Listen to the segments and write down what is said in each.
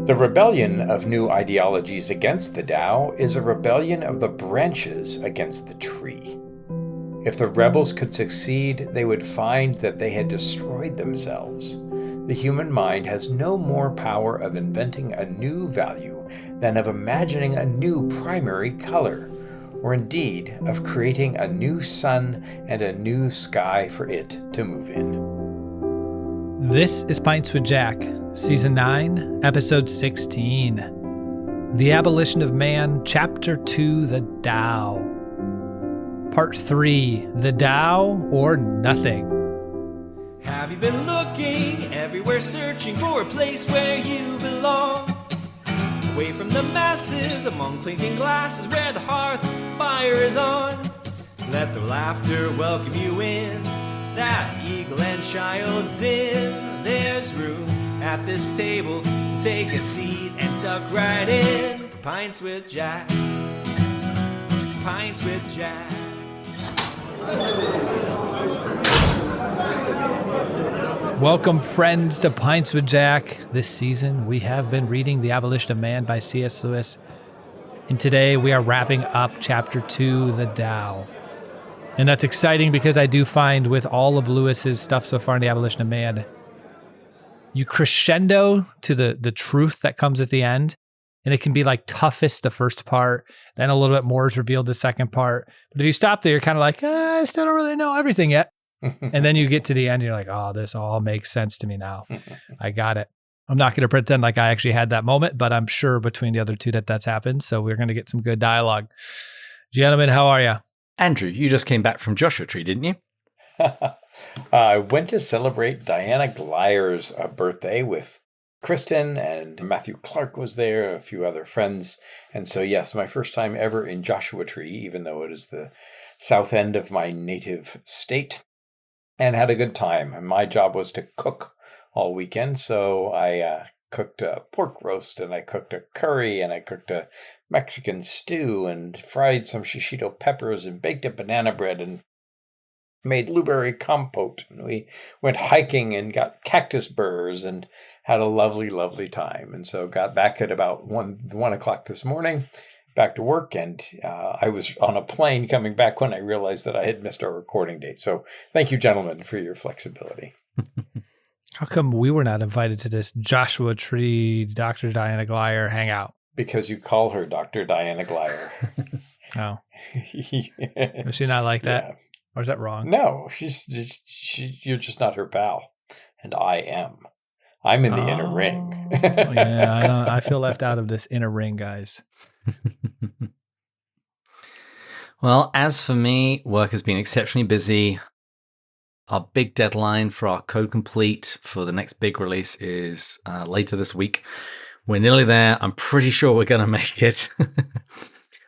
The rebellion of new ideologies against the Tao is a rebellion of the branches against the tree. If the rebels could succeed, they would find that they had destroyed themselves. The human mind has no more power of inventing a new value than of imagining a new primary color, or indeed of creating a new sun and a new sky for it to move in. This is Pints with Jack, Season 9, Episode 16. The Abolition of Man, Chapter 2, The Tao. Part 3, The Tao or Nothing. Have you been looking everywhere, searching for a place where you belong? Away from the masses, among clinking glasses, where the hearth fire is on. Let the laughter welcome you in, that eagle and child din. There's room at this table, so take a seat and tuck right in. For Pints with Jack, Pints with Jack. Welcome, friends, to Pints with Jack. This season, we have been reading The Abolition of Man by C.S. Lewis. And today, we are wrapping up Chapter 2, The Tao. And that's exciting because I do find with all of Lewis's stuff so far in The Abolition of Man, you crescendo to the truth that comes at the end. And it can be like toughest the first part, then a little bit more is revealed the second part. But if you stop there, you're kind of like, I still don't really know everything yet. And then you get to the end, you're like, oh, this all makes sense to me now. I got it. I'm not going to pretend like I actually had that moment, but I'm sure between the other two that's happened. So we're going to get some good dialogue. Gentlemen, how are you? Andrew, you just came back from Joshua Tree, didn't you? I went to celebrate Diana Gleyer's birthday with Kristen, and Matthew Clark was there, a few other friends. And so, yes, my first time ever in Joshua Tree, even though it is the south end of my native state, and had a good time. And my job was to cook all weekend. So I cooked a pork roast, and I cooked a curry, and I cooked a Mexican stew, and fried some shishito peppers, and baked a banana bread, and made blueberry compote. And we went hiking and got cactus burrs and had a lovely, lovely time. And so got back at about 1 o'clock this morning, back to work. And I was on a plane coming back when I realized that I had missed our recording date. So thank you, gentlemen, for your flexibility. How come we were not invited to this Joshua Tree, Dr. Diana Gleyer hangout? Because you call her Dr. Diana Gleyer. Oh. Does she not like that? Yeah. Or is that wrong? No, you're just not her pal. And I am. I'm in the inner ring. Yeah, I feel left out of this inner ring, guys. Well, as for me, work has been exceptionally busy. Our big deadline for our code complete for the next big release is later this week. We're nearly there. I'm pretty sure we're going to make it.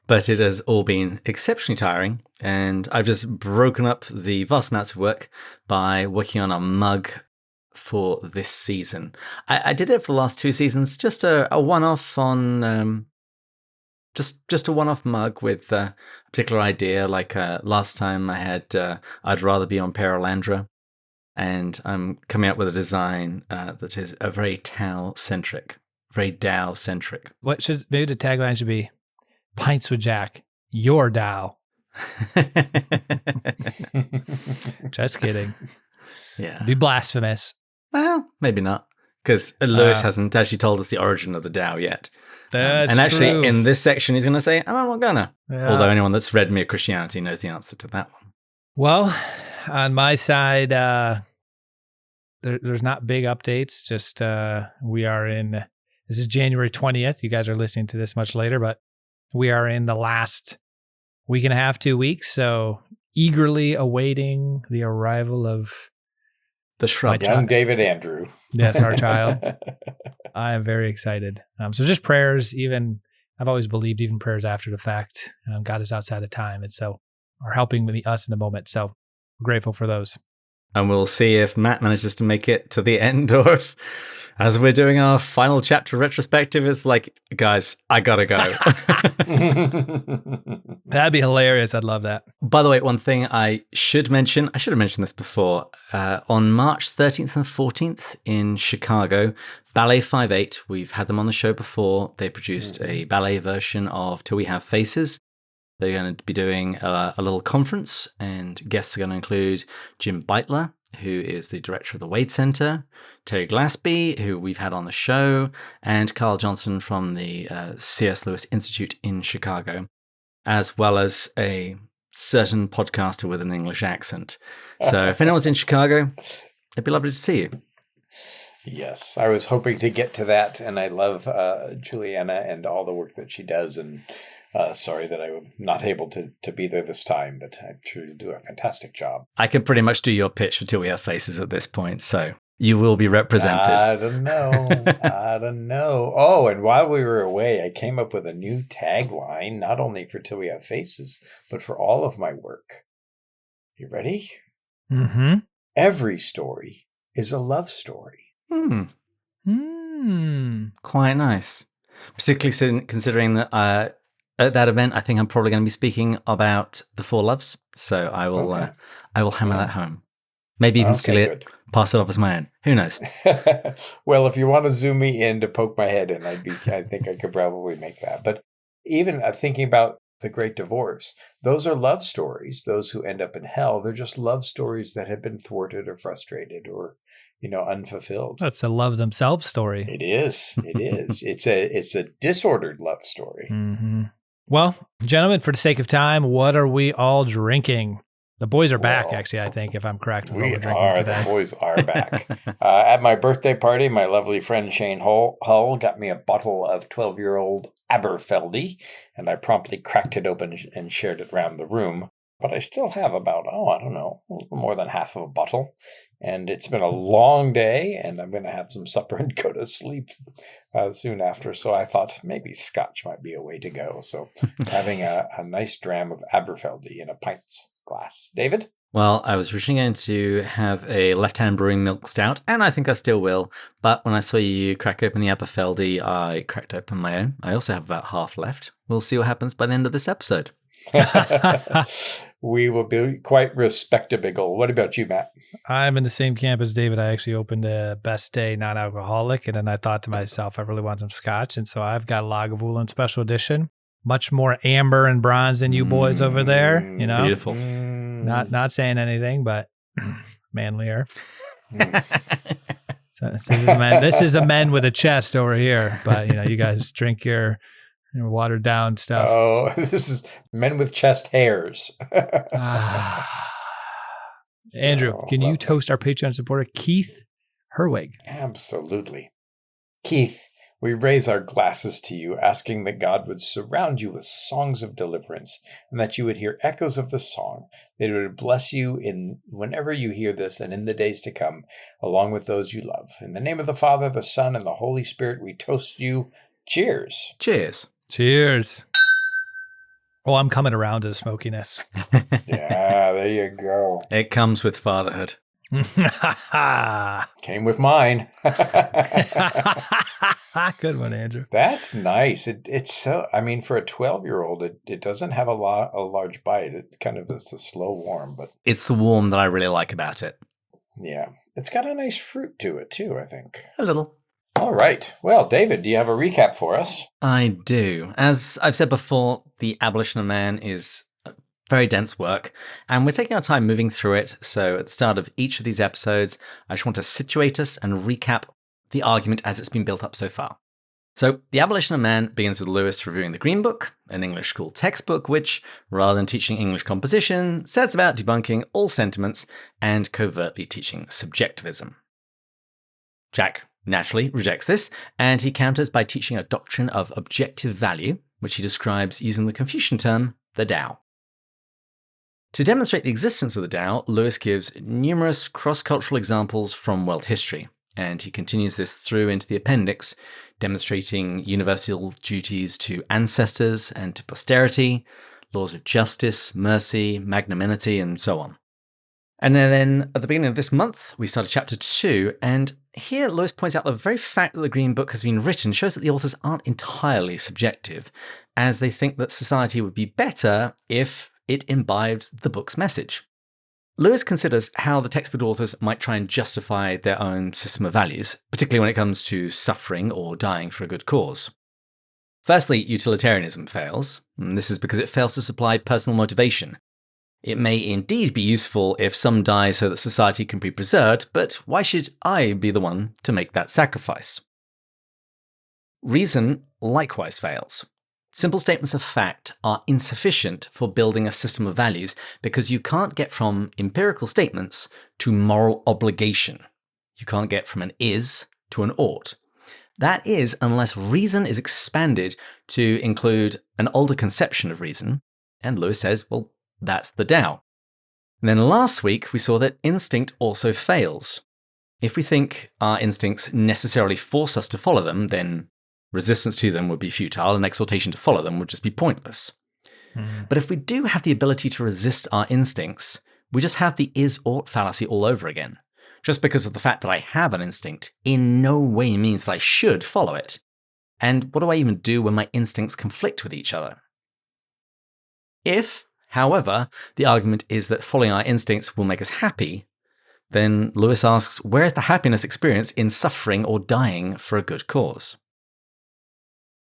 But it has all been exceptionally tiring. And I've just broken up the vast amounts of work by working on a mug for this season. I did it for the last 2 seasons, just a one-off on... Just a one-off mug with a particular idea. Like last time I had I'd Rather Be on Paralandra, and I'm coming up with a design that is a very Tao-centric, very Tao-centric. Maybe the tagline should be, Pints with Jack, your Tao. Just kidding. Yeah. Be blasphemous. Well, maybe not, because Lewis hasn't actually told us the origin of the Tao yet. That's and actually, true. in this section, he's going to say, I'm not gonna. Yeah. Although anyone that's read Mere Christianity knows the answer to that one. Well, on my side, there's not big updates. Just we are in, this is January 20th. You guys are listening to this much later, but we are in the last week and a half, 2 weeks. So eagerly awaiting the arrival of the shrub. Young David Andrew. Yes, our child. I am very excited. So just prayers, even, I've always believed even prayers after the fact. God is outside of time. And so are helping us in the moment. So I'm grateful for those. And we'll see if Matt manages to make it to the end, or if, as we're doing our final chapter retrospective, it's like, guys, I gotta go. That'd be hilarious. I'd love that. By the way, one thing I should have mentioned this before. On March 13th and 14th in Chicago, Ballet 5/8, we've had them on the show before. They produced a ballet version of Till We Have Faces. They're going to be doing a little conference, and guests are going to include Jim Beitler, who is the director of the Wade Center, Terry Glaspie, who we've had on the show, and Carl Johnson from the C.S. Lewis Institute in Chicago, as well as a certain podcaster with an English accent. So if anyone's in Chicago, it'd be lovely to see you. Yes, I was hoping to get to that, and I love Juliana and all the work that she does, and sorry that I'm not able to be there this time, but I'm sure you'll do a fantastic job. I can pretty much do your pitch for Till We Have Faces at this point, so you will be represented. I don't know. Oh, and while we were away, I came up with a new tagline, not only for Till We Have Faces, but for all of my work. You ready? Mm-hmm. Every story is a love story. Quite nice. Particularly considering that at that event, I think I'm probably going to be speaking about the Four Loves. So I will hammer that home. Maybe even steal it, pass it off as my own. Who knows? Well, if you want to zoom me in to poke my head in, I think I could probably make that. But even thinking about The Great Divorce, those are love stories. Those who end up in hell, they're just love stories that have been thwarted or frustrated or unfulfilled. That's a love themselves story. It is. It's a disordered love story. Mm-hmm. Well, gentlemen, for the sake of time, what are we all drinking? The boys are back, actually, I think, if I'm correct. We are. The boys are back. At my birthday party, my lovely friend Shane Hull got me a bottle of 12-year-old Aberfeldy, and I promptly cracked it open and shared it around the room. But I still have about, a little more than half of a bottle. And it's been a long day, and I'm going to have some supper and go to sleep soon after. So I thought maybe scotch might be a way to go. So having a nice dram of Aberfeldy in a Pints glass. David? Well, I was originally going to have a left-hand brewing milk stout, and I think I still will. But when I saw you crack open the Aberfeldy, I cracked open my own. I also have about half left. We'll see what happens by the end of this episode. We will be quite respectable. What about you, Matt? I'm in the same camp as David. I actually opened a Best Day non-alcoholic, and then I thought to myself, I really want some scotch. And so I've got Lagavulin Special Edition. Much more amber and bronze than you boys over there. Beautiful. Not saying anything, but manlier. So this is a men with a chest over here. But you guys drink your watered down stuff. Oh, this is men with chest hairs. Andrew, can you toast our Patreon supporter, Keith Herwig? Absolutely. Keith, we raise our glasses to you, asking that God would surround you with songs of deliverance, and that you would hear echoes of the song, that it would bless you in whenever you hear this and in the days to come, along with those you love. In the name of the Father, the Son, and the Holy Spirit, we toast you. Cheers. Cheers. Cheers. Oh, I'm coming around to the smokiness. Yeah, there you go. It comes with fatherhood. Came with mine. Good one, Andrew. That's nice. It's so, for a 12-year-old, it doesn't have a large bite. It kind of is a slow warm, but it's the warm that I really like about it. Yeah. It's got a nice fruit to it too, I think. A little. All right. Well, David, do you have a recap for us? I do. As I've said before, The Abolition of Man is very dense work, and we're taking our time moving through it. So at the start of each of these episodes, I just want to situate us and recap the argument as it's been built up so far. So The Abolition of Man begins with Lewis reviewing the Green Book, an English school textbook which, rather than teaching English composition, sets about debunking all sentiments and covertly teaching subjectivism. Jack naturally rejects this, and he counters by teaching a doctrine of objective value, which he describes using the Confucian term, the Tao. To demonstrate the existence of the Tao, Lewis gives numerous cross-cultural examples from world history, and he continues this through into the appendix, demonstrating universal duties to ancestors and to posterity, laws of justice, mercy, magnanimity, and so on. And then at the beginning of this month, we started chapter 2. And here, Lewis points out the very fact that the Green Book has been written shows that the authors aren't entirely subjective, as they think that society would be better if it imbibed the book's message. Lewis considers how the textbook authors might try and justify their own system of values, particularly when it comes to suffering or dying for a good cause. Firstly, utilitarianism fails, and this is because it fails to supply personal motivation. It may indeed be useful if some die so that society can be preserved, but why should I be the one to make that sacrifice? Reason likewise fails. Simple statements of fact are insufficient for building a system of values because you can't get from empirical statements to moral obligation. You can't get from an is to an ought. That is, unless reason is expanded to include an older conception of reason, and Lewis says, well, that's the Tao. And then last week, we saw that instinct also fails. If we think our instincts necessarily force us to follow them, then resistance to them would be futile and exhortation to follow them would just be pointless. But if we do have the ability to resist our instincts, we just have the is-ought fallacy all over again. Just because of the fact that I have an instinct in no way means that I should follow it. And what do I even do when my instincts conflict with each other? If, however, the argument is that following our instincts will make us happy, then Lewis asks, where is the happiness experienced in suffering or dying for a good cause?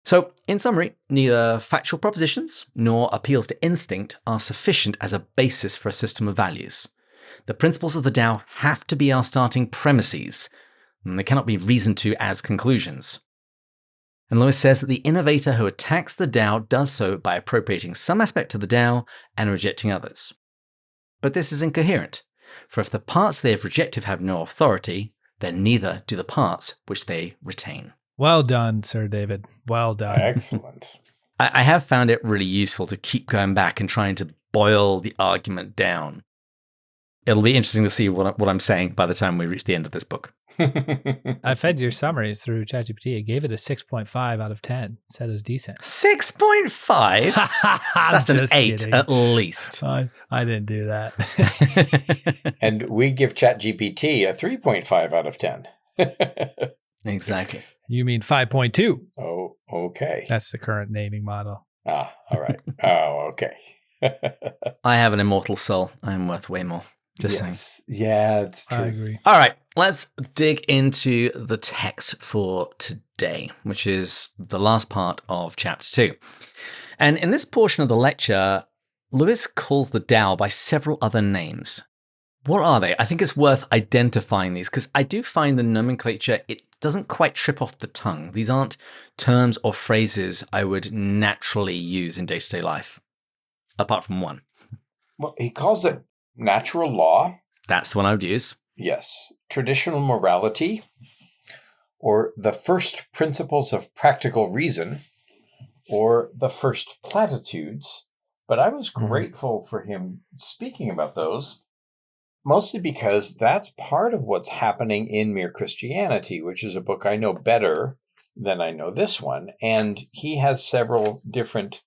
So, in summary, neither factual propositions nor appeals to instinct are sufficient as a basis for a system of values. The principles of the Tao have to be our starting premises, and they cannot be reasoned to as conclusions. And Lewis says that the innovator who attacks the Tao does so by appropriating some aspect of the Tao and rejecting others. But this is incoherent, for if the parts they have rejected have no authority, then neither do the parts which they retain. Well done, Sir David. Well done. Excellent. I have found it really useful to keep going back and trying to boil the argument down. It'll be interesting to see what I'm saying by the time we reach the end of this book. I fed your summary through ChatGPT. It gave it a 6.5 out of 10. Said it was decent. 6.5? That's an 8 kidding. at least. I didn't do that. And we give ChatGPT a 3.5 out of 10. Exactly. You mean 5.2? Oh, okay. That's the current naming model. All right. Oh, okay. I have an immortal soul. I am worth way more. Just saying. Yeah, it's true. I agree. All right, let's dig into the text for today, which is the last part of chapter 2. And in this portion of the lecture, Lewis calls the Tao by several other names. What are they? I think it's worth identifying these because I do find the nomenclature, it doesn't quite trip off the tongue. These aren't terms or phrases I would naturally use in day-to-day life, apart from one. Well, he calls it natural law. That's the one I would use. Yes. Traditional morality, or the first principles of practical reason, or the first platitudes. But I was grateful for him speaking about those, mostly because that's part of what's happening in Mere Christianity, which is a book I know better than I know this one. And he has several different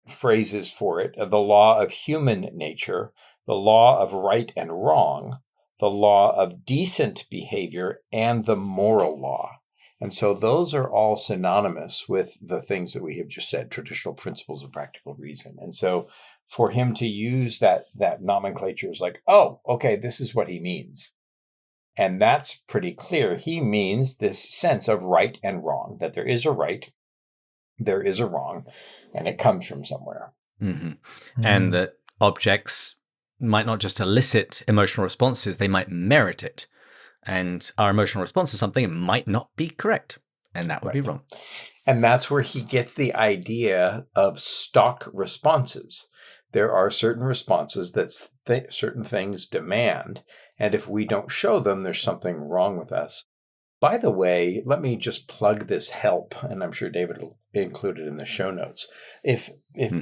phrases for it. The law of human nature, the law of right and wrong, the law of decent behavior, and the moral law. And so those are all synonymous with the things that we have just said, traditional principles of practical reason. And so for him to use that nomenclature is like, oh, okay, this is what he means. And that's pretty clear. He means this sense of right and wrong, that there is a right, there is a wrong, and it comes from somewhere. And that objects might not just elicit emotional responses, they might merit it. And our emotional response to something might not be correct, and that would be wrong. And that's where he gets the idea of stock responses. There are certain responses that certain things demand, and if we don't show them, there's something wrong with us. By the way, let me just plug this help, and I'm sure David will include it in the show notes. If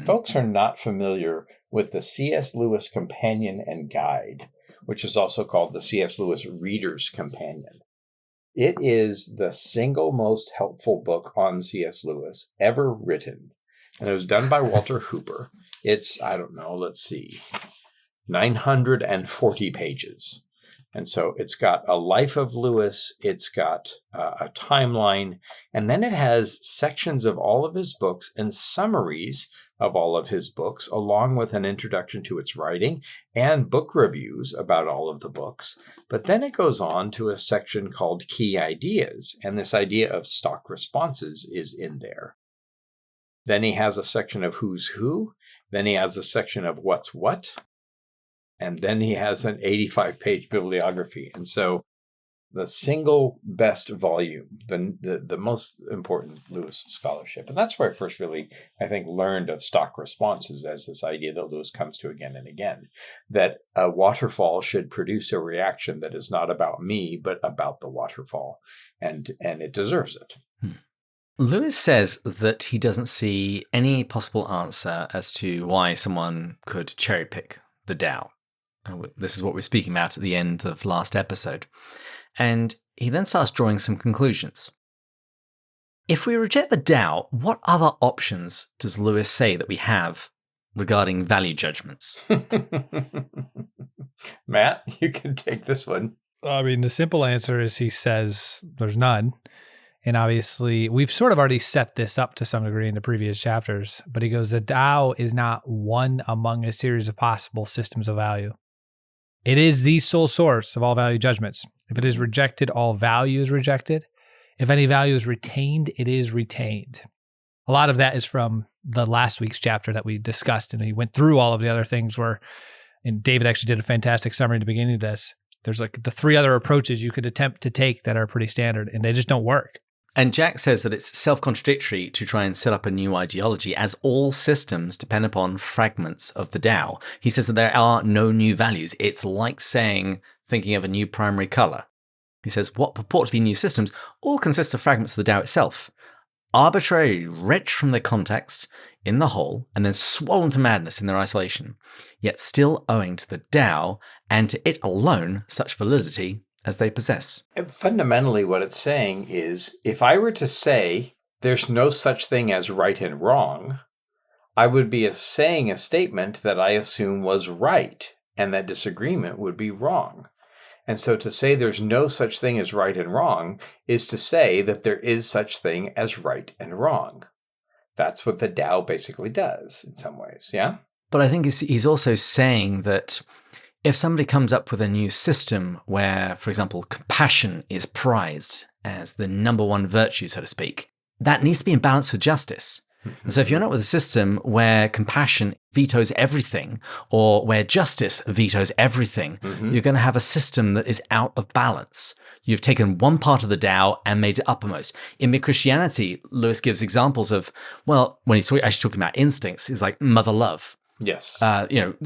folks are not familiar with the C.S. Lewis Companion and Guide, which is also called the C.S. Lewis Reader's Companion, it is the single most helpful book on C.S. Lewis ever written. And it was done by Walter Hooper. It's, I don't know, let's see. 940 pages. And so it's got a life of Lewis, it's got a timeline, and then it has sections of all of his books and summaries of all of his books, along with an introduction to its writing and book reviews about all of the books. But then it goes on to a section called Key Ideas, and this idea of stock responses is in there. Then he has a section of Who's Who, then he has a section of What's What, and then he has an 85-page bibliography. And so the single best volume, the most important Lewis scholarship. And that's where I first really, I think, learned of stock responses as this idea that Lewis comes to again and again, that a waterfall should produce a reaction that is not about me, but about the waterfall. And it deserves it. Lewis says that he doesn't see any possible answer as to why someone could cherry pick the Tao. This is what we're speaking about at the end of last episode. And he then starts drawing some conclusions. If we reject the Tao, what other options does Lewis say that we have regarding value judgments? Matt, you can take this one. I mean, the simple answer is he says there's none. And obviously, we've sort of already set this up to some degree in the previous chapters, but he goes, the Tao is not one among a series of possible systems of value. It is the sole source of all value judgments. If it is rejected, all value is rejected. If any value is retained, it is retained. A lot of that is from the last week's chapter that we discussed, and he went through all of the other things where, and David actually did a fantastic summary at the beginning of this. There's like the three other approaches you could attempt to take that are pretty standard, and they just don't work. And Jack says that it's self-contradictory to try and set up a new ideology, as all systems depend upon fragments of the Tao. He says that there are no new values. It's like saying, thinking of a new primary color. He says, what purport to be new systems all consist of fragments of the Tao itself, arbitrarily wrenched from their context in the whole, and then swollen to madness in their isolation, yet still owing to the Tao, and to it alone, such validity as they possess. And fundamentally, what it's saying is, if I were to say there's no such thing as right and wrong, I would be saying a statement that I assume was right, and that disagreement would be wrong. And so to say there's no such thing as right and wrong is to say that there is such thing as right and wrong. That's what the Tao basically does in some ways, yeah? But I think he's also saying that if somebody comes up with a new system where, for example, compassion is prized as the number one virtue, so to speak, that needs to be in balance with justice. And so if you're not with a system where compassion vetoes everything, or where justice vetoes everything, you're going to have a system that is out of balance. You've taken one part of the Tao and made it uppermost. In mid-Christianity, Lewis gives examples of, well, when he's actually talking about instincts, it's like mother love. Yes.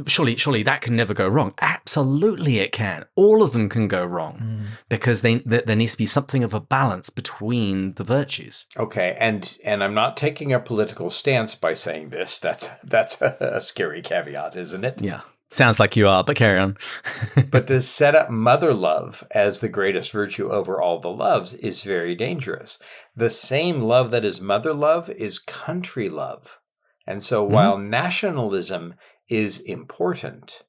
Surely that can never go wrong. Absolutely it can. All of them can go wrong because there needs to be something of a balance between the virtues. Okay, and I'm not taking a political stance by saying this. That's a scary caveat, isn't it? Yeah. Sounds like you are, but carry on. But to set up mother love as the greatest virtue over all the loves is very dangerous. The same love that is mother love is country love. And so while nationalism is important,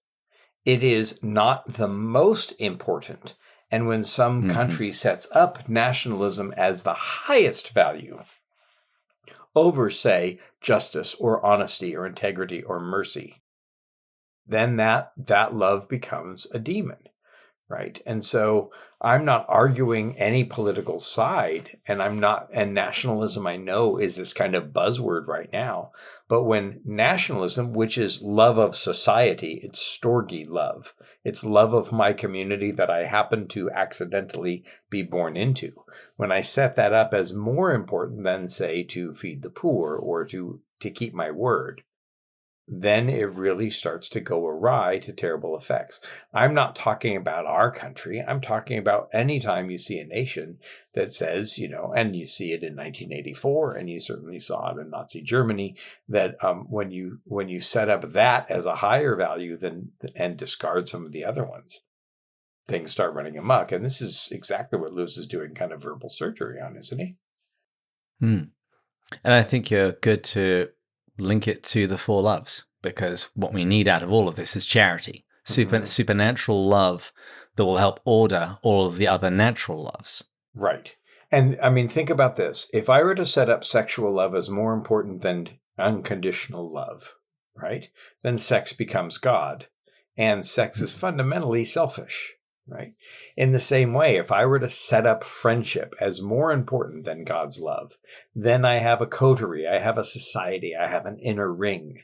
it is not the most important. And when some country sets up nationalism as the highest value over, say, justice or honesty or integrity or mercy, then that love becomes a demon. Right. And so I'm not arguing any political side, and nationalism, I know, is this kind of buzzword right now. But when nationalism, which is love of society, it's storge love, it's love of my community that I happen to accidentally be born into. When I set that up as more important than, say, to feed the poor or to keep my word, then it really starts to go awry to terrible effects. I'm not talking about our country. I'm talking about any time you see a nation that says, and you see it in 1984, and you certainly saw it in Nazi Germany, that when you set up that as a higher value and discard some of the other ones, things start running amok. And this is exactly what Lewis is doing kind of verbal surgery on, isn't he? And I think you're good to link it to the four loves, because what we need out of all of this is charity. supernatural love that will help order all of the other natural loves. Right. And I mean, think about this. If I were to set up sexual love as more important than unconditional love, right, then sex becomes God. And sex is fundamentally selfish, right? In the same way, if I were to set up friendship as more important than God's love, then I have a coterie, I have a society, I have an inner ring.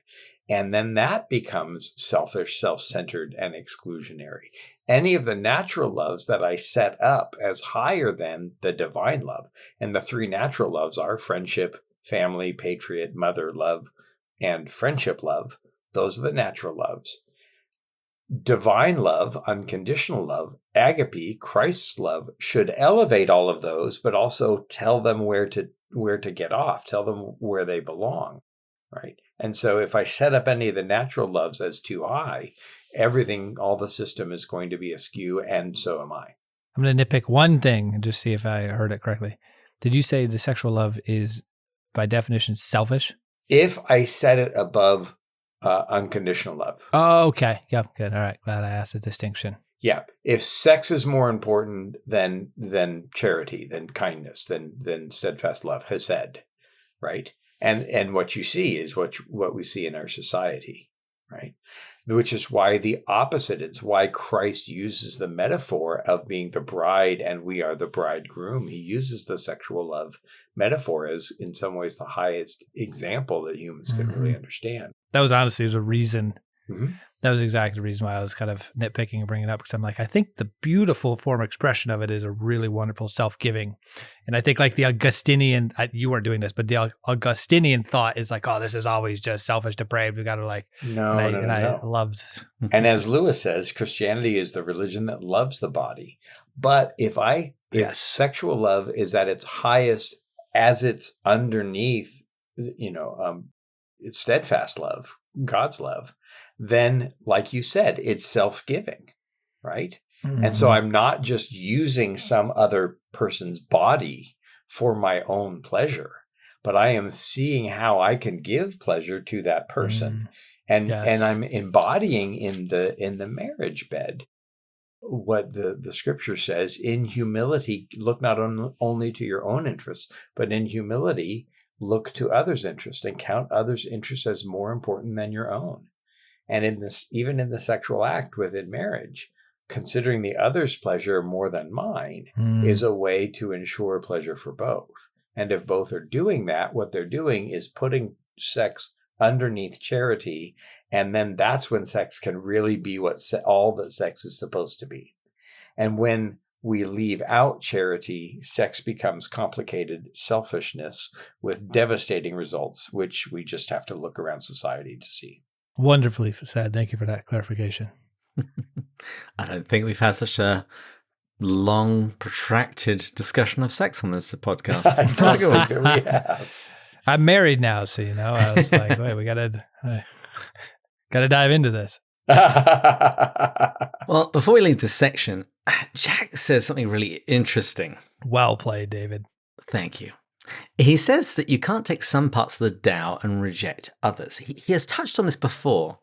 And then that becomes selfish, self-centered, and exclusionary. Any of the natural loves that I set up as higher than the divine love, and the three natural loves are friendship, family, patriot, mother love, and friendship love. Those are the natural loves. Divine love, unconditional love, agape, Christ's love, should elevate all of those, but also tell them where to get off, tell them where they belong, right? And so if I set up any of the natural loves as too high, everything, all the system is going to be askew, and so am I. I'm going to nitpick one thing and just see if I heard it correctly. Did you say the sexual love is, by definition, selfish? If I set it above unconditional love. Oh, okay. Yep. Good. All right. Glad I asked the distinction. Yeah. If sex is more important than charity, than kindness, than steadfast love, hesed, right? And what you see is what we see in our society, right? Which is why the opposite. It's why Christ uses the metaphor of being the bride and we are the bridegroom. He uses the sexual love metaphor as, in some ways, the highest example that humans can really understand. That was honestly a reason. Mm-hmm. That was exactly the reason why I was kind of nitpicking and bringing it up, because I'm like, I think the beautiful form expression of it is a really wonderful self-giving. And I think like the Augustinian, you weren't doing this, but the Augustinian thought is like, oh, this is always just selfish, depraved. We got to like, no. I loved. And as Lewis says, Christianity is the religion that loves the body. But if sexual love is at its highest as it's underneath, it's steadfast love, God's love, then, like you said, it's self-giving, right? Mm-hmm. And so I'm not just using some other person's body for my own pleasure, but I am seeing how I can give pleasure to that person. And I'm embodying in the marriage bed what the scripture says: in humility, look not only to your own interests, but in humility, look to others' interests and count others' interests as more important than your own. And in this, even in the sexual act within marriage, considering the other's pleasure more than mine is a way to ensure pleasure for both. And if both are doing that, what they're doing is putting sex underneath charity. And then that's when sex can really be all that sex is supposed to be. And when we leave out charity, sex becomes complicated selfishness with devastating results, which we just have to look around society to see. Wonderfully said. Thank you for that clarification. I don't think we've had such a long, protracted discussion of sex on this podcast. I don't think that we have. I'm married now, so I was like, wait, we gotta dive into this. Well, before we leave this section, Jack says something really interesting. Well played, David. Thank you. He says that you can't take some parts of the Tao and reject others. He has touched on this before,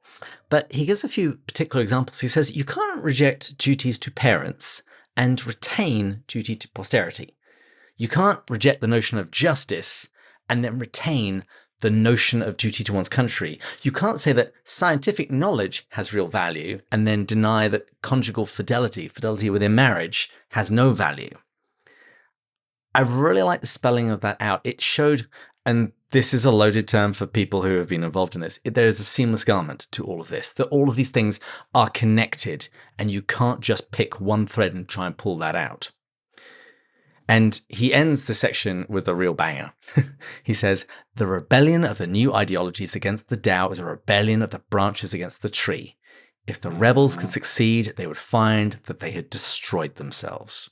but he gives a few particular examples. He says you can't reject duties to parents and retain duty to posterity. You can't reject the notion of justice and then retain the notion of duty to one's country. You can't say that scientific knowledge has real value and then deny that conjugal fidelity within marriage, has no value. I really like the spelling of that out. It showed, and this is a loaded term for people who have been involved in this, there is a seamless garment to all of this, that all of these things are connected and you can't just pick one thread and try and pull that out. And he ends the section with a real banger. He says, the rebellion of the new ideologies against the Tao is a rebellion of the branches against the tree. If the rebels could succeed, they would find that they had destroyed themselves.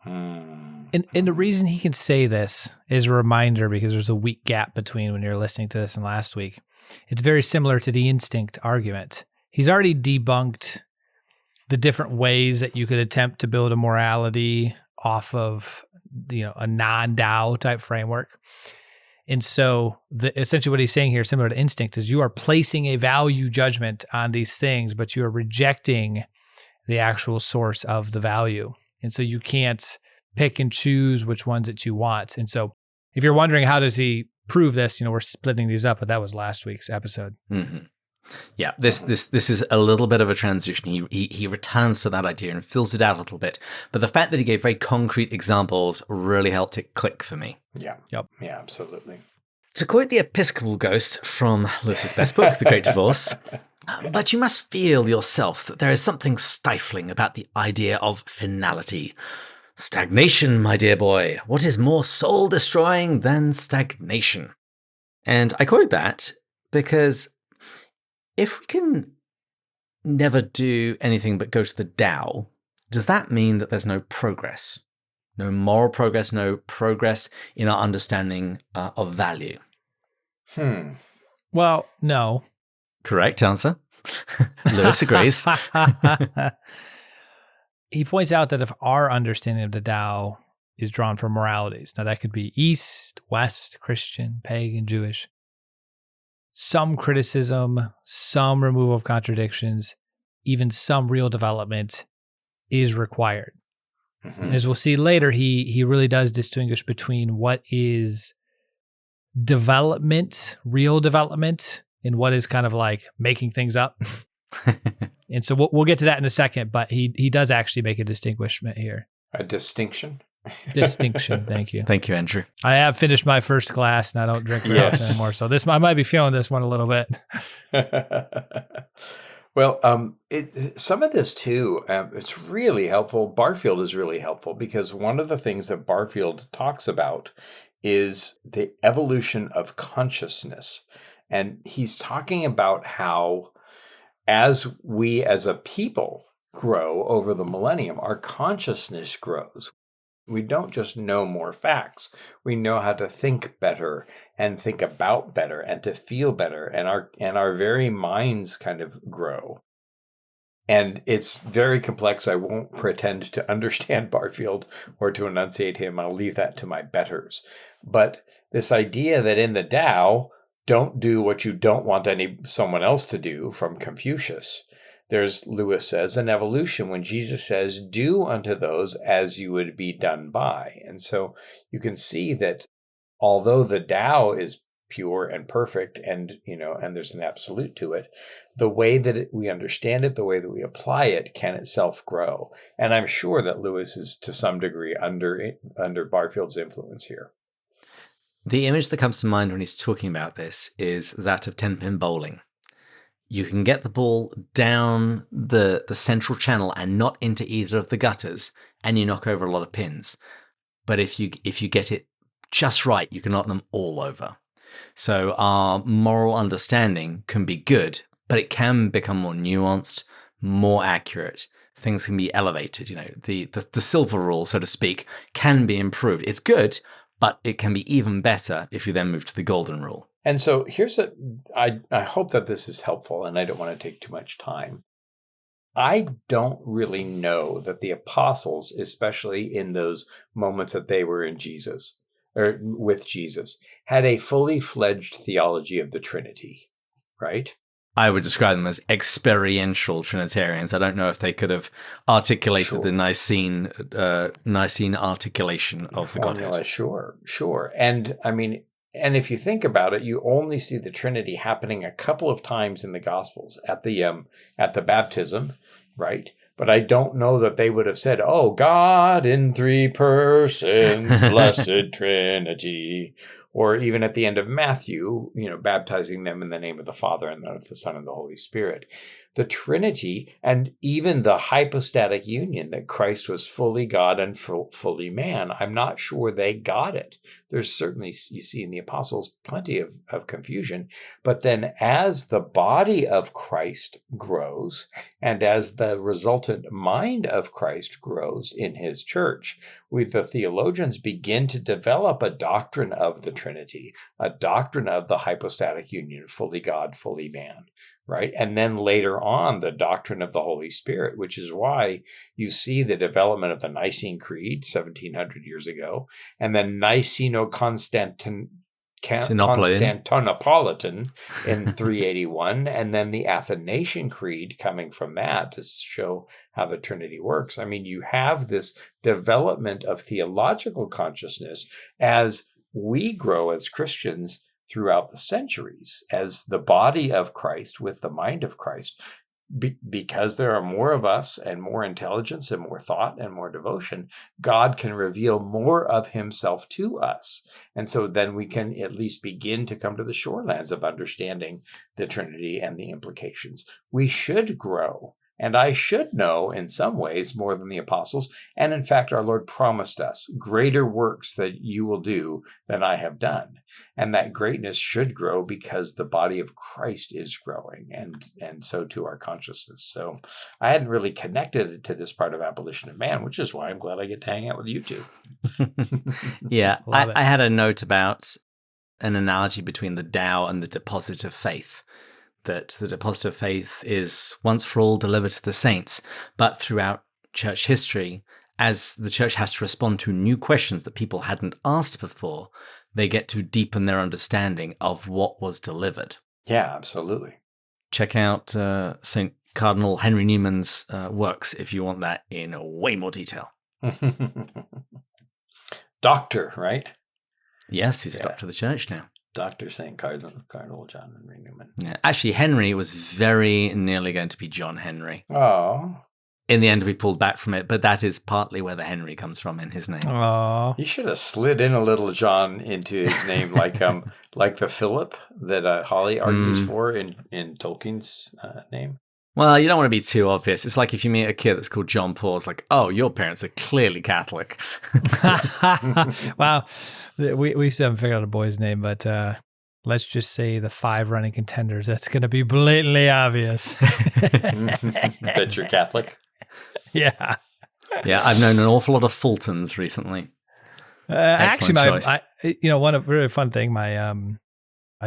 And the reason he can say this is a reminder, because there's a week gap between when you're listening to this and last week. It's very similar to the instinct argument. He's already debunked the different ways that you could attempt to build a morality off of, a non-Tao type framework. And so essentially what he's saying here, similar to instinct, is you are placing a value judgment on these things, but you are rejecting the actual source of the value. And so you can't pick and choose which ones that you want. And so if you're wondering how does he prove this, we're splitting these up, but that was last week's episode. Mm-hmm. Yeah, this is a little bit of a transition. He returns to that idea and fills it out a little bit. But the fact that he gave very concrete examples really helped it click for me. Yeah. Yep. Yeah, absolutely. To quote the Episcopal Ghost from Lewis's best book, The Great Divorce, but you must feel yourself that there is something stifling about the idea of finality. Stagnation, my dear boy. What is more soul-destroying than stagnation? And I quote that because if we can never do anything but go to the Tao, does that mean that there's no progress? No moral progress, no progress in our understanding of value? Well, no. Correct answer. Lewis agrees. He points out that if our understanding of the Tao is drawn from moralities, now that could be East, West, Christian, pagan, Jewish, some criticism, some removal of contradictions, even some real development is required. Mm-hmm. As we'll see later, he really does distinguish between what is development, real development, and what is kind of like making things up. And so we'll get to that in a second, but he does actually make a distinguishment here. A distinction? Distinction. Thank you. Thank you, Andrew. I have finished my first glass and I don't drink very often anymore. So I might be feeling this one a little bit. Well, some of this too, it's really helpful. Barfield is really helpful because one of the things that Barfield talks about is the evolution of consciousness. And he's talking about how as we as a people grow over the millennium, our consciousness grows. We don't just know more facts. We know how to think better and think about better and to feel better. And our very minds kind of grow. And it's very complex. I won't pretend to understand Barfield or to enunciate him. I'll leave that to my betters. But this idea that in the Tao, don't do what you don't want someone else to do, from Confucius. There's, Lewis says, an evolution when Jesus says, do unto those as you would be done by. And so you can see that although the Tao is pure and perfect and there's an absolute to it, the way that we understand it, the way that we apply it can itself grow. And I'm sure that Lewis is to some degree under Barfield's influence here. The image that comes to mind when he's talking about this is that of 10-pin bowling. You can get the ball down the central channel and not into either of the gutters, and you knock over a lot of pins. But if you get it just right, you can knock them all over. So our moral understanding can be good, but it can become more nuanced, more accurate. Things can be elevated. The silver rule, so to speak, can be improved. It's good, but it can be even better if you then move to the golden rule. And so I hope that this is helpful, and I don't want to take too much time. I don't really know that the apostles, especially in those moments that they were in Jesus, or with Jesus, had a fully fledged theology of the Trinity, right? I would describe them as experiential Trinitarians. I don't know if they could have articulated the Nicene articulation of the Godhead. Sure. And I mean, and if you think about it, you only see the Trinity happening a couple of times in the Gospels at the baptism, right? But I don't know that they would have said, "Oh, God in three persons, blessed Trinity," or even at the end of Matthew, baptizing them in the name of the Father and of the Son and the Holy Spirit. The Trinity and even the hypostatic union that Christ was fully God and fully man, I'm not sure they got it. There's certainly, you see in the apostles, plenty of confusion. But then as the body of Christ grows and as the resultant mind of Christ grows in his church, the theologians begin to develop a doctrine of the Trinity, a doctrine of the hypostatic union, fully God, fully man. Right. And then later on, the doctrine of the Holy Spirit, which is why you see the development of the Nicene Creed 1700 years ago and the Niceno-Constantinopolitan Constantinopolitan in 381, and then the Athanasian Creed coming from that to show how the Trinity works. I mean, you have this development of theological consciousness as we grow as Christians throughout the centuries, as the body of Christ with the mind of Christ. Because there are more of us and more intelligence and more thought and more devotion, God can reveal more of himself to us. And so then we can at least begin to come to the shorelands of understanding the Trinity and the implications. We should grow. And I should know in some ways more than the apostles. And in fact, our Lord promised us greater works that you will do than I have done. And that greatness should grow because the body of Christ is growing, and so too our consciousness. So I hadn't really connected it to this part of Abolition of Man, which is why I'm glad I get to hang out with you two. Yeah, I had a note about an analogy between the Tao and the deposit of faith. That the deposit of faith is once for all delivered to the saints, but throughout church history, as the church has to respond to new questions that people hadn't asked before, they get to deepen their understanding of what was delivered. Yeah, absolutely. Check out St. Cardinal Henry Newman's works if you want that in way more detail. Doctor, right? Yes, he's a doctor of the church now. Dr. St. Cardinal John Henry Newman. Yeah, actually, Henry was very nearly going to be John Henry. Oh. In the end, we pulled back from it, but that is partly where the Henry comes from in his name. Oh. He should have slid in a little John into his name, like the Philip that Holly argues for in Tolkien's name. Well, you don't want to be too obvious. It's like if you meet a kid that's called John Paul, it's like, oh, your parents are clearly Catholic. Wow. We still haven't figured out a boy's name, but let's just say the 5 running contenders. That's going to be blatantly obvious. That you're Catholic? Yeah. Yeah, I've known an awful lot of Fultons recently. Actually, choice. one really fun thing, I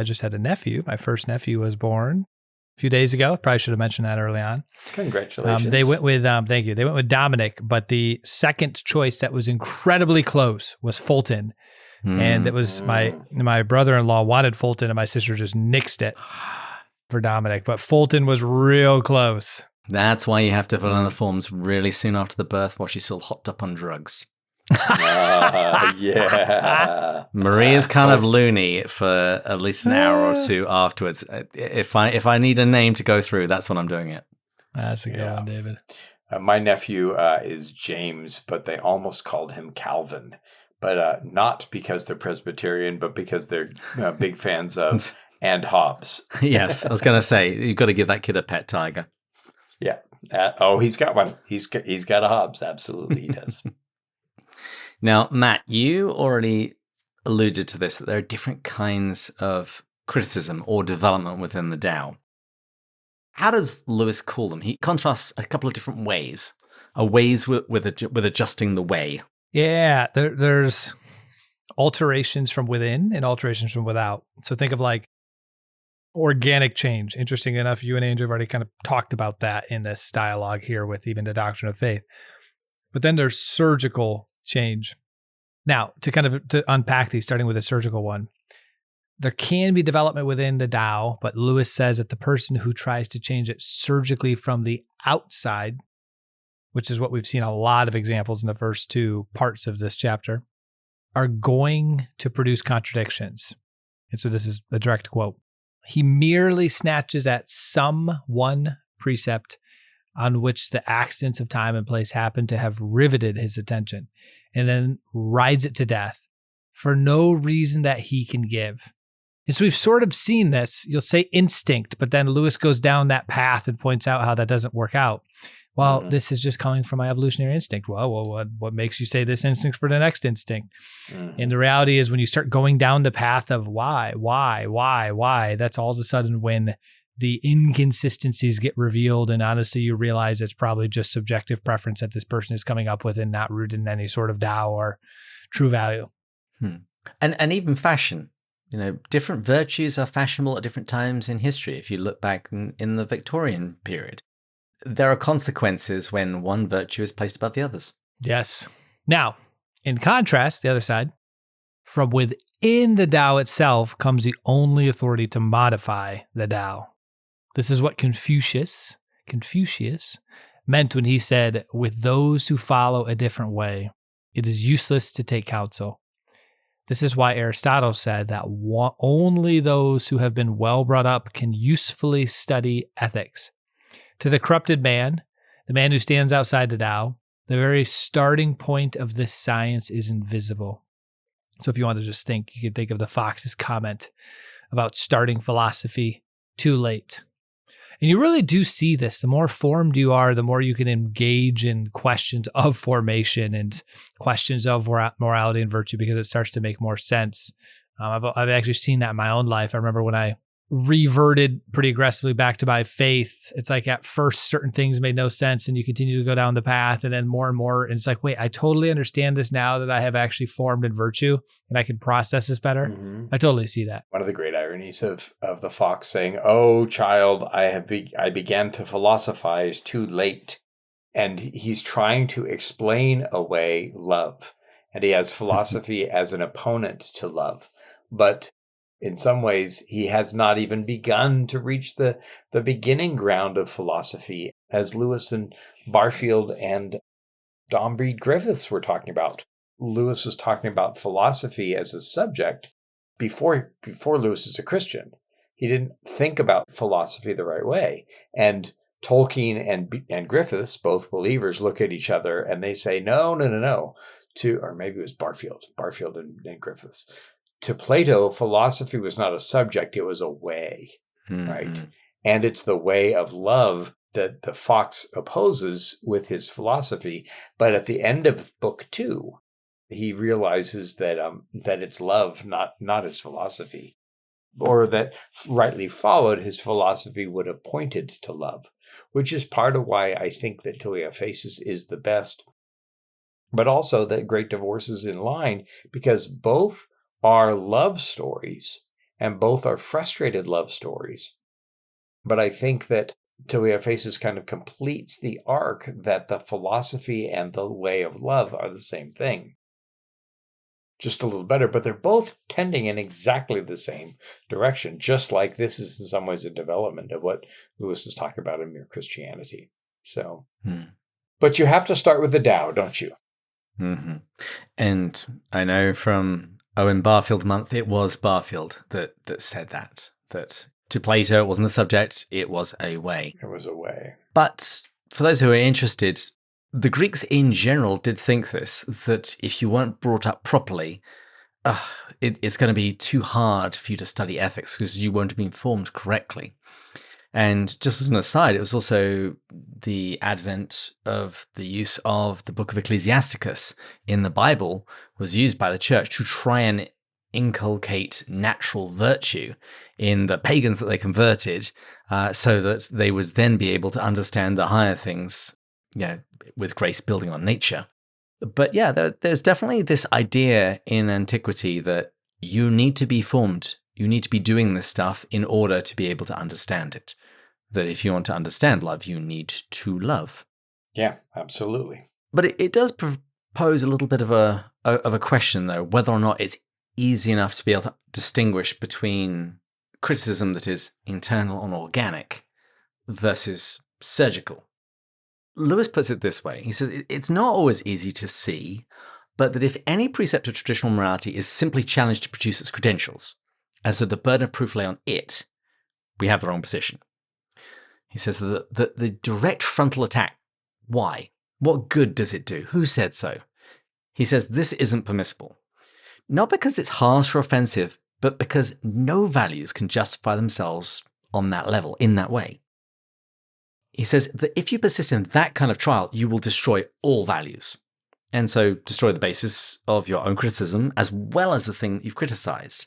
just had a nephew. My first nephew was born a few days ago. Probably should have mentioned that early on. Congratulations. They went with, thank you. They went with Dominic, but the second choice that was incredibly close was Fulton. And it was my brother-in-law wanted Fulton, and my sister just nixed it for Dominic. But Fulton was real close. That's why you have to fill in the forms really soon after the birth while she's still hopped up on drugs. Yeah. Maria's kind of loony for at least an hour or two afterwards. If I need a name to go through, that's when I'm doing it. That's a good one, David. My nephew is James, but they almost called him Calvin. But not because they're Presbyterian, but because they're big fans of and Hobbes. Yes, I was going to say, you've got to give that kid a pet tiger. Yeah. He's got one. He's got a Hobbes. Absolutely, he does. Now, Matt, you already alluded to this, that there are different kinds of criticism or development within the Tao. How does Lewis call them? He contrasts a couple of different ways. Ways with adjusting the way. Yeah, there's alterations from within and alterations from without. So think of like organic change. Interesting enough, you and Andrew have already kind of talked about that in this dialogue here with even the doctrine of faith. But then there's surgical change. Now, to unpack these, starting with the surgical one, there can be development within the Tao, but Lewis says that the person who tries to change it surgically from the outside, which is what we've seen a lot of examples in the first 2 parts of this chapter, are going to produce contradictions. And so this is a direct quote. He merely snatches at one precept on which the accidents of time and place happen to have riveted his attention, and then rides it to death for no reason that he can give. And so we've sort of seen this. You'll say instinct, but then Lewis goes down that path and points out how that doesn't work out. Well, this is just coming from my evolutionary instinct. Well, what makes you say this instinct for the next instinct? And the reality is when you start going down the path of why, that's all of a sudden when the inconsistencies get revealed. And honestly, you realize it's probably just subjective preference that this person is coming up with and not rooted in any sort of Tao or true value. And even fashion. Different virtues are fashionable at different times in history. If you look back in the Victorian period, there are consequences when one virtue is placed above the others. Yes. Now, in contrast, the other side, From within the Tao itself comes the only authority to modify the Tao. This is what Confucius meant when he said, with those who follow a different way, it is useless to take counsel. This is why Aristotle said that only those who have been well brought up can usefully study ethics. To the corrupted man, the man who stands outside the Tao, the very starting point of this science is invisible. So if you want to just think, you can think of the Fox's comment about starting philosophy too late. And you really do see this. The more formed you are, the more you can engage in questions of formation and questions of morality and virtue, because it starts to make more sense. I've actually seen that in my own life. I remember when I reverted pretty aggressively back to my faith. It's like at first certain things made no sense and you continue to go down the path, and then more and more. And it's like, wait, I totally understand this now that I have actually formed in virtue and I can process this better. Mm-hmm. I totally see that. One of the great ironies of the fox saying, "Oh, child, I began to philosophize too late." And he's trying to explain away love. And he has philosophy as an opponent to love. But in some ways, he has not even begun to reach the beginning ground of philosophy, as Lewis and Barfield and Dombreed Griffiths were talking about. Lewis was talking about philosophy as a subject before Lewis is a Christian. He didn't think about philosophy the right way. And Tolkien and Griffiths, both believers, look at each other and they say, no. Or maybe it was Barfield and Griffiths. To Plato, philosophy was not a subject, it was a way, right? And it's the way of love that the fox opposes with his philosophy. But at the end of book 2, he realizes that it's love, not his philosophy, or that rightly followed, his philosophy would have pointed to love, which is part of why I think that Till We Have Faces is the best. But also that Great Divorce is in line because both are love stories and both are frustrated love stories. But I think that Till We Have Faces kind of completes the arc that the philosophy and the way of love are the same thing. Just a little better, but they're both tending in exactly the same direction, just like this is in some ways a development of what Lewis is talking about in Mere Christianity. So, But you have to start with the Tao, don't you? Mm-hmm. And I know from Owen Barfield month, it was Barfield that said that to Plato, it wasn't a subject, it was a way. It was a way. But for those who are interested, the Greeks in general did think this, that if you weren't brought up properly, it's going to be too hard for you to study ethics because you won't have been formed correctly. And just as an aside, it was also the advent of the use of the book of Ecclesiasticus in the Bible was used by the church to try and inculcate natural virtue in the pagans that they converted, so that they would then be able to understand the higher things, with grace building on nature. But yeah, there's definitely this idea in antiquity that you need to be formed. You need to be doing this stuff in order to be able to understand it. That if you want to understand love, you need to love. Yeah, absolutely. But it does pose a little bit of a question, though, whether or not it's easy enough to be able to distinguish between criticism that is internal and organic versus surgical. Lewis puts it this way. He says, it's not always easy to see, but that if any precept of traditional morality is simply challenged to produce its credentials, as though the burden of proof lay on it, we have the wrong position. He says that the direct frontal attack, why? What good does it do? Who said so? He says this isn't permissible. Not because it's harsh or offensive, but because no values can justify themselves on that level, in that way. He says that if you persist in that kind of trial, you will destroy all values. And so destroy the basis of your own criticism as well as the thing that you've criticized.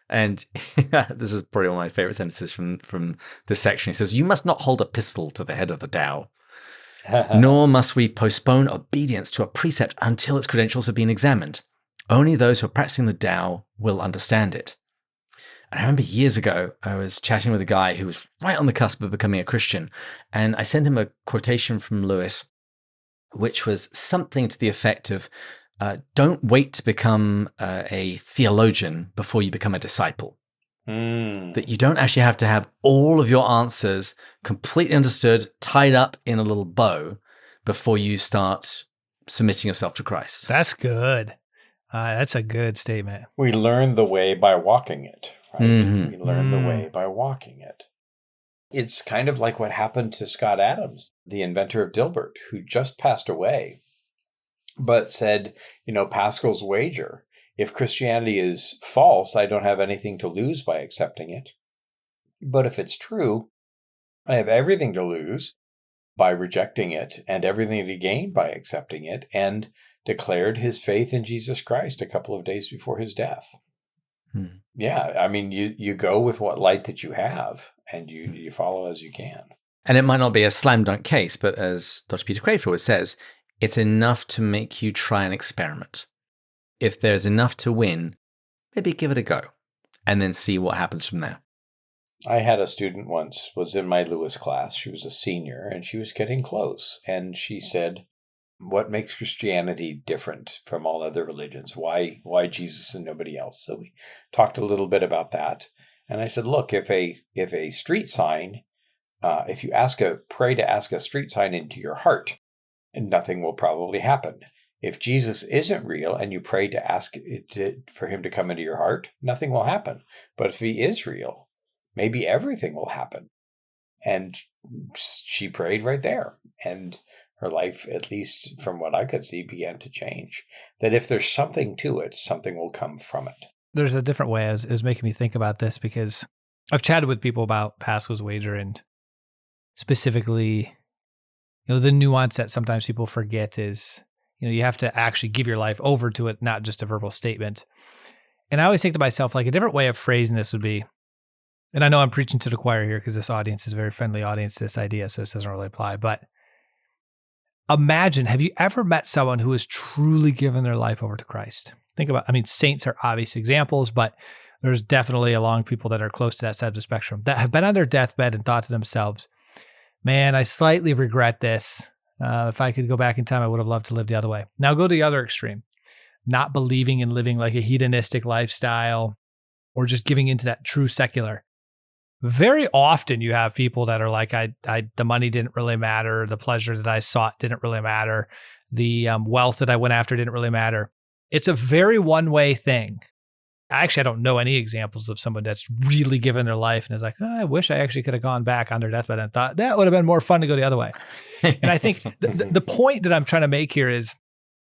And this is probably one of my favorite sentences from this section. He says, you must not hold a pistol to the head of the Tao, nor must we postpone obedience to a precept until its credentials have been examined. Only those who are practicing the Tao will understand it. And I remember years ago, I was chatting with a guy who was right on the cusp of becoming a Christian, and I sent him a quotation from Lewis, which was something to the effect of, don't wait to become a theologian before you become a disciple. That you don't actually have to have all of your answers completely understood, tied up in a little bow before you start submitting yourself to Christ. That's good. That's a good statement. We learn the way by walking it, right? Mhm. We learn the way by walking it. It's kind of like what happened to Scott Adams, the inventor of Dilbert, who just passed away, but said, Pascal's wager. If Christianity is false, I don't have anything to lose by accepting it. But if it's true, I have everything to lose by rejecting it and everything to gain by accepting it, and declared his faith in Jesus Christ a couple of days before his death. Yeah, I mean, you go with what light that you have, and you follow as you can. And it might not be a slam dunk case, but as Dr. Peter Crayford says, it's enough to make you try an experiment. If there's enough to win, maybe give it a go and then see what happens from there. I had a student once, was in my Lewis class. She was a senior and she was getting close. And she said, what makes Christianity different from all other religions? Why Jesus and nobody else? So we talked a little bit about that. And I said, look, if a street sign, if you pray to ask a street sign into your heart, nothing will probably happen. If Jesus isn't real and you pray to ask for him to come into your heart, nothing will happen. But if he is real, maybe everything will happen. And she prayed right there. And her life, at least from what I could see, began to change. That if there's something to it, something will come from it. There's a different way. It was making me think about this because I've chatted with people about Pascal's wager and specifically, the nuance that sometimes people forget is, you have to actually give your life over to it, not just a verbal statement. And I always think to myself, like a different way of phrasing this would be, and I know I'm preaching to the choir here because this audience is a very friendly audience to this idea, so this doesn't really apply, but imagine, have you ever met someone who has truly given their life over to Christ? Think about, saints are obvious examples, but there's definitely along people that are close to that side of the spectrum that have been on their deathbed and thought to themselves, man, I slightly regret this. If I could go back in time, I would have loved to live the other way. Now go to the other extreme, not believing in living like a hedonistic lifestyle or just giving into that true secular. Very often you have people that are like, the money didn't really matter. The pleasure that I sought didn't really matter. The wealth that I went after didn't really matter. It's a very one-way thing. Actually, I don't know any examples of someone that's really given their life and is like, I wish I actually could have gone back on their deathbed and thought that would have been more fun to go the other way. And I think the point that I'm trying to make here is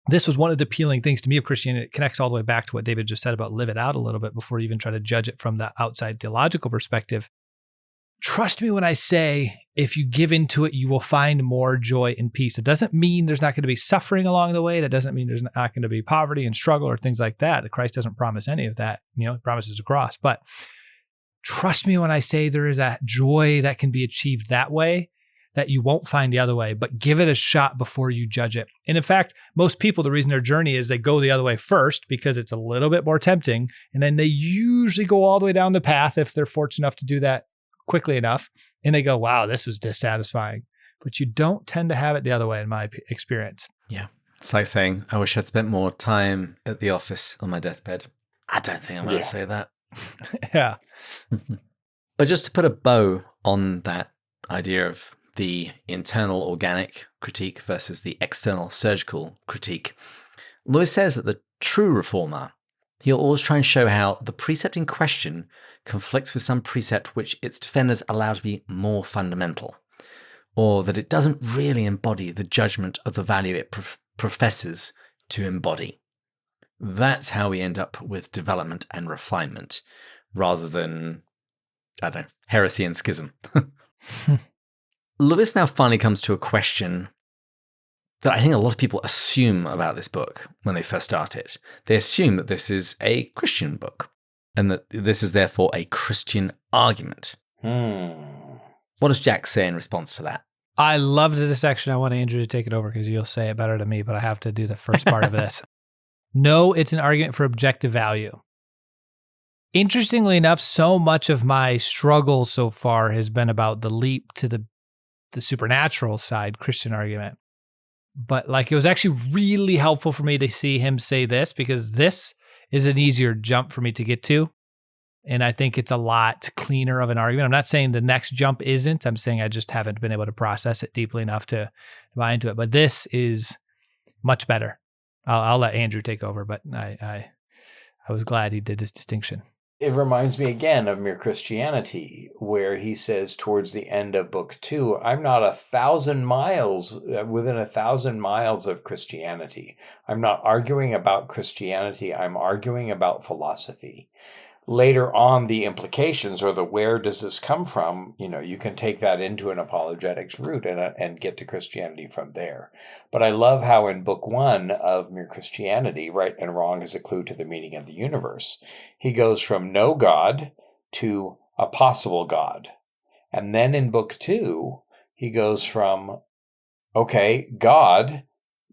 this was one of the appealing things to me of Christianity. It connects all the way back to what David just said about live it out a little bit before you even try to judge it from the outside theological perspective. Trust me when I say, if you give into it, you will find more joy and peace. It doesn't mean there's not going to be suffering along the way. That doesn't mean there's not going to be poverty and struggle or things like that. Christ doesn't promise any of that. He promises a cross. But trust me when I say there is a joy that can be achieved that way that you won't find the other way, but give it a shot before you judge it. And in fact, most people, the reason their journey is they go the other way first because it's a little bit more tempting. And then they usually go all the way down the path if they're fortunate enough to do that quickly enough. And they go, wow, this was dissatisfying. But you don't tend to have it the other way in my experience. Yeah. It's like saying, I wish I'd spent more time at the office on my deathbed. I don't think I'm going to say that. Yeah. But just to put a bow on that idea of the internal organic critique versus the external surgical critique, Lewis says that the true reformer, he'll always try and show how the precept in question conflicts with some precept which its defenders allow to be more fundamental, or that it doesn't really embody the judgment of the value it professes to embody. That's how we end up with development and refinement, rather than, heresy and schism. Lewis now finally comes to a question that I think a lot of people assume about this book when they first start it. They assume that this is a Christian book and that this is therefore a Christian argument. What does Jack say in response to that? I loved this section. I want Andrew to take it over because you'll say it better than me, but I have to do the first part of this. No, it's an argument for objective value. Interestingly enough, so much of my struggle so far has been about the leap to the supernatural side Christian argument. But like, it was actually really helpful for me to see him say this, because this is an easier jump for me to get to. And I think it's a lot cleaner of an argument. I'm not saying the next jump isn't. I'm saying I just haven't been able to process it deeply enough to buy into it. But this is much better. I'll let Andrew take over, but I was glad he did this distinction. It reminds me again of Mere Christianity, where he says towards the end of book 2, I'm not 1,000 miles, within 1,000 miles of Christianity. I'm not arguing about Christianity. I'm arguing about philosophy. Later on, the implications, or the where does this come from, you can take that into an apologetics route and get to Christianity from there. But I love how in book 1 of Mere Christianity, Right and Wrong is a Clue to the Meaning of the Universe, he goes from no God to a possible God. And then in book 2, he goes from, okay, God,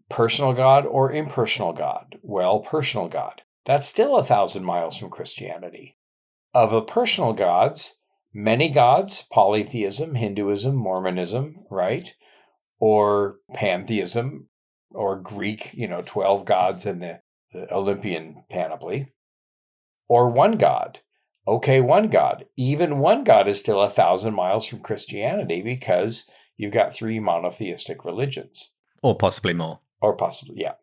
personal God or impersonal God? Well, personal God. That's still 1,000 miles from Christianity. Of the personal gods, many gods, polytheism, Hinduism, Mormonism, right? Or pantheism, or Greek, 12 gods in the Olympian panoply. Or one God. Okay, one God. Even one God is still 1,000 miles from Christianity, because you've got 3 monotheistic religions. Or possibly more. Or possibly, yeah.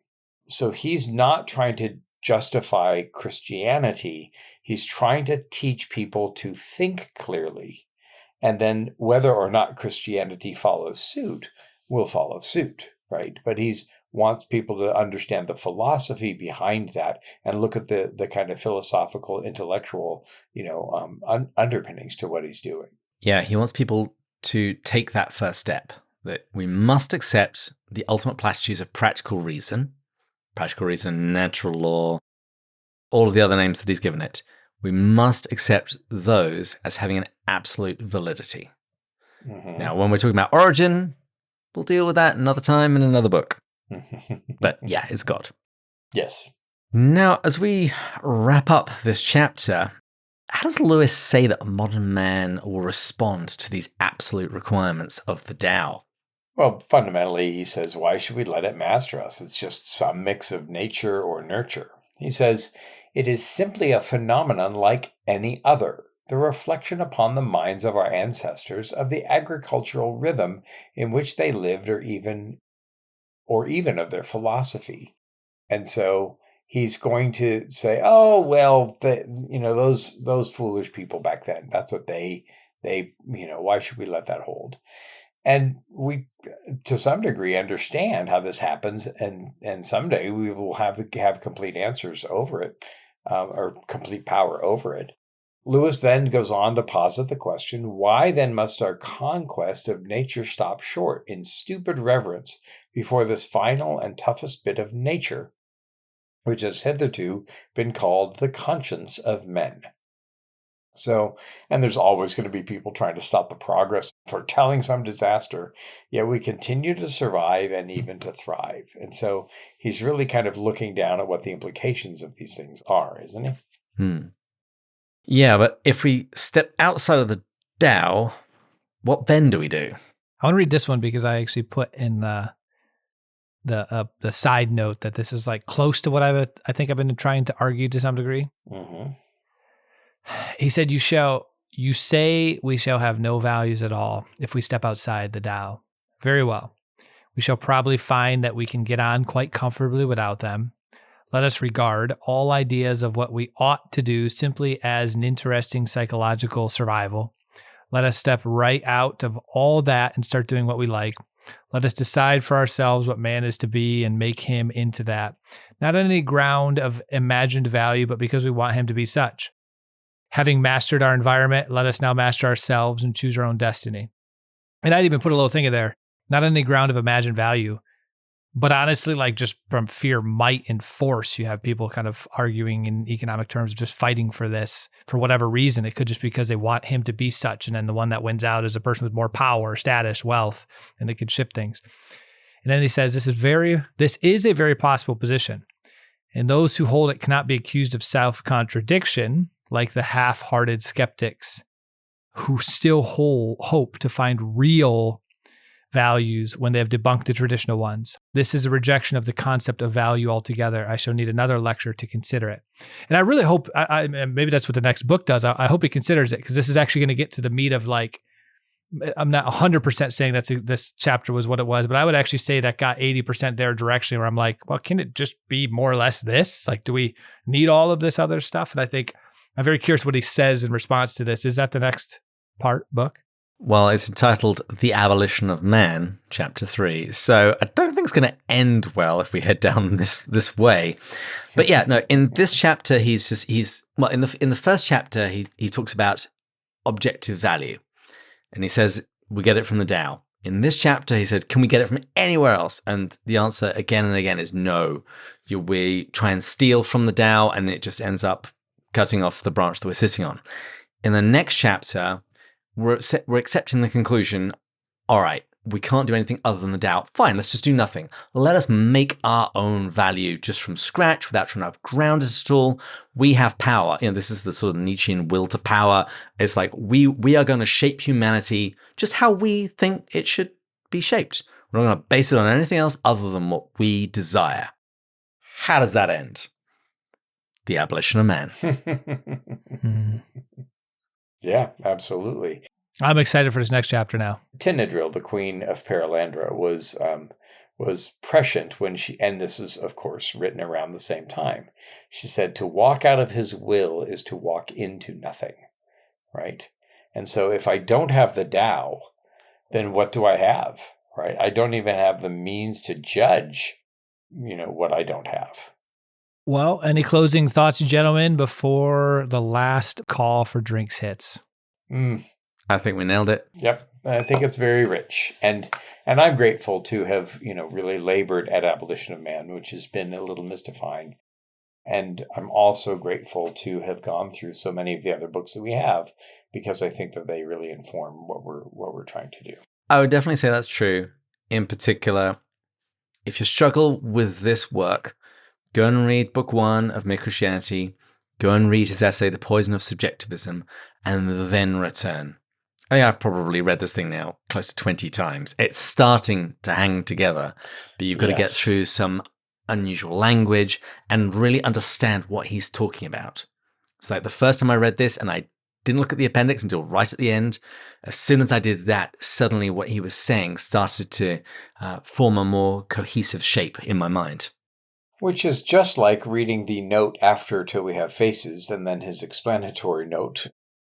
So he's not trying to justify Christianity. He's trying to teach people to think clearly. And then whether or not Christianity follows suit will follow suit, right? But he wants people to understand the philosophy behind that and look at the kind of philosophical, intellectual, underpinnings to what he's doing. Yeah, he wants people to take that first step, that we must accept the ultimate platitudes of practical reason, natural law, all of the other names that he's given it. We must accept those as having an absolute validity. Mm-hmm. Now, when we're talking about origin, we'll deal with that another time in another book. But yeah, it's God. Yes. Now, as we wrap up this chapter, how does Lewis say that a modern man will respond to these absolute requirements of the Tao? Well, fundamentally, he says, why should we let it master us? It's just some mix of nature or nurture. He says, it is simply a phenomenon like any other, the reflection upon the minds of our ancestors of the agricultural rhythm in which they lived, or even of their philosophy. And so he's going to say, oh, well, those foolish people back then, that's what they why should we let that hold? And we, to some degree, understand how this happens, and someday we will have complete answers over it, or complete power over it. Lewis then goes on to posit the question, why then must our conquest of nature stop short in stupid reverence before this final and toughest bit of nature, which has hitherto been called the conscience of men? So, and there's always going to be people trying to stop the progress, foretelling some disaster, yet we continue to survive and even to thrive. And so he's really kind of looking down at what the implications of these things are, isn't he? Yeah, but if we step outside of the Tao, what then do we do? I want to read this one because I actually put in the side note that this is like close to what I think I've been trying to argue to some degree. Mm-hmm. He said, you say we shall have no values at all if we step outside the Tao. Very well. We shall probably find that we can get on quite comfortably without them. Let us regard all ideas of what we ought to do simply as an interesting psychological survival. Let us step right out of all that and start doing what we like. Let us decide for ourselves what man is to be and make him into that. Not on any ground of imagined value, but because we want him to be such. Having mastered our environment, let us now master ourselves and choose our own destiny. And I'd even put a little thing in there, not on any ground of imagined value, but honestly, like just from fear, might, and force, you have people kind of arguing in economic terms, just fighting for this for whatever reason. It could just be because they want him to be such. And then the one that wins out is a person with more power, status, wealth, and they could shift things. And then he says, this is a very possible position. And those who hold it cannot be accused of self-contradiction, like the half-hearted skeptics who still hope to find real values when they have debunked the traditional ones. This is a rejection of the concept of value altogether. I shall need another lecture to consider it. And I really hope, maybe that's what the next book does. I hope he considers it, because this is actually going to get to the meat of like, I'm not 100% saying this chapter was what it was, but I would actually say that got 80% there directionally, where I'm like, well, can it just be more or less this? Like, do we need all of this other stuff? And I think I'm very curious what he says in response to this. Is that the next book? Well, it's entitled The Abolition of Man, Chapter 3. So I don't think it's going to end well if we head down this way. But yeah, no, in this chapter, in the first chapter, he talks about objective value. And he says, we get it from the Tao. In this chapter, he said, can we get it from anywhere else? And the answer again and again is no. We try and steal from the Tao, and it just ends up cutting off the branch that we're sitting on. In the next chapter, we're accepting the conclusion, all right, we can't do anything other than the Tao. Fine, let's just do nothing. Let us make our own value just from scratch without trying to ground it at all. We have power. This is the sort of Nietzschean will to power. It's like we are going to shape humanity just how we think it should be shaped. We're not going to base it on anything else other than what we desire. How does that end? The abolition of man. Yeah, absolutely. I'm excited for this next chapter now. Tinadril, the queen of Paralandra, was prescient when and this is, of course, written around the same time. She said, to walk out of his will is to walk into nothing, right? And so if I don't have the Tao, then what do I have, right? I don't even have the means to judge, what I don't have. Well, any closing thoughts, gentlemen, before the last call for drinks hits? I think we nailed it. Yep. I think it's very rich. And I'm grateful to have, really labored at Abolition of Man, which has been a little mystifying. And I'm also grateful to have gone through so many of the other books that we have, because I think that they really inform what we're trying to do. I would definitely say that's true. In particular, if you struggle with this work, go and read book 1 of Mere Christianity, go and read his essay, The Poison of Subjectivism, and then return. I think I've probably read this thing now close to 20 times. It's starting to hang together, but you've got to get through some unusual language and really understand what he's talking about. It's like the first time I read this, and I didn't look at the appendix until right at the end. As soon as I did that, suddenly what he was saying started to form a more cohesive shape in my mind. Which is just like reading the note after Till We Have Faces, and then his explanatory note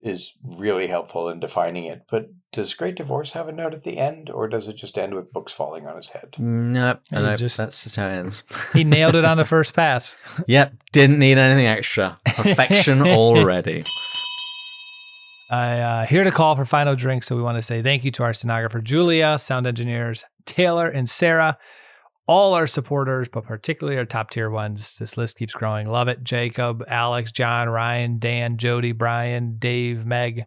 is really helpful in defining it. But does Great Divorce have a note at the end, or does it just end with books falling on his head? Nope, that's just how it ends. He nailed it on the first pass. Yep, didn't need anything extra. Perfection already. Here to call for final drinks, so we want to say thank you to our stenographer, Julia, sound engineers, Taylor and Sarah, all our supporters, but particularly our top tier ones. This list keeps growing. Love it. Jacob, Alex, John, Ryan, Dan, Jody, Brian, Dave, Meg,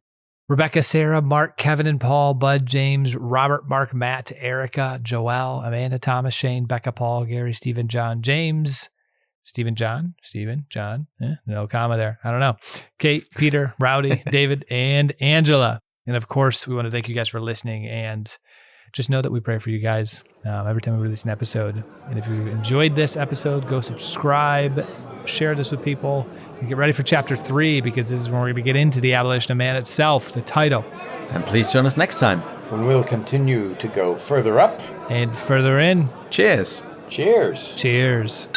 Rebecca, Sarah, Mark, Kevin and Paul, Bud, James, Robert, Mark, Matt, Erica, Joelle, Amanda, Thomas, Shane, Becca, Paul, Gary, Stephen, John, James, John, no comma there. I don't know. Kate, Peter, Rowdy, David, and Angela. And of course, we want to thank you guys for listening, and just know that we pray for you guys every time we release an episode. And if you enjoyed this episode, go subscribe, share this with people, and get ready for chapter 3, because this is when we're going to get into the Abolition of Man itself, the title. And please join us next time, when we'll continue to go further up and further in. Cheers. Cheers. Cheers.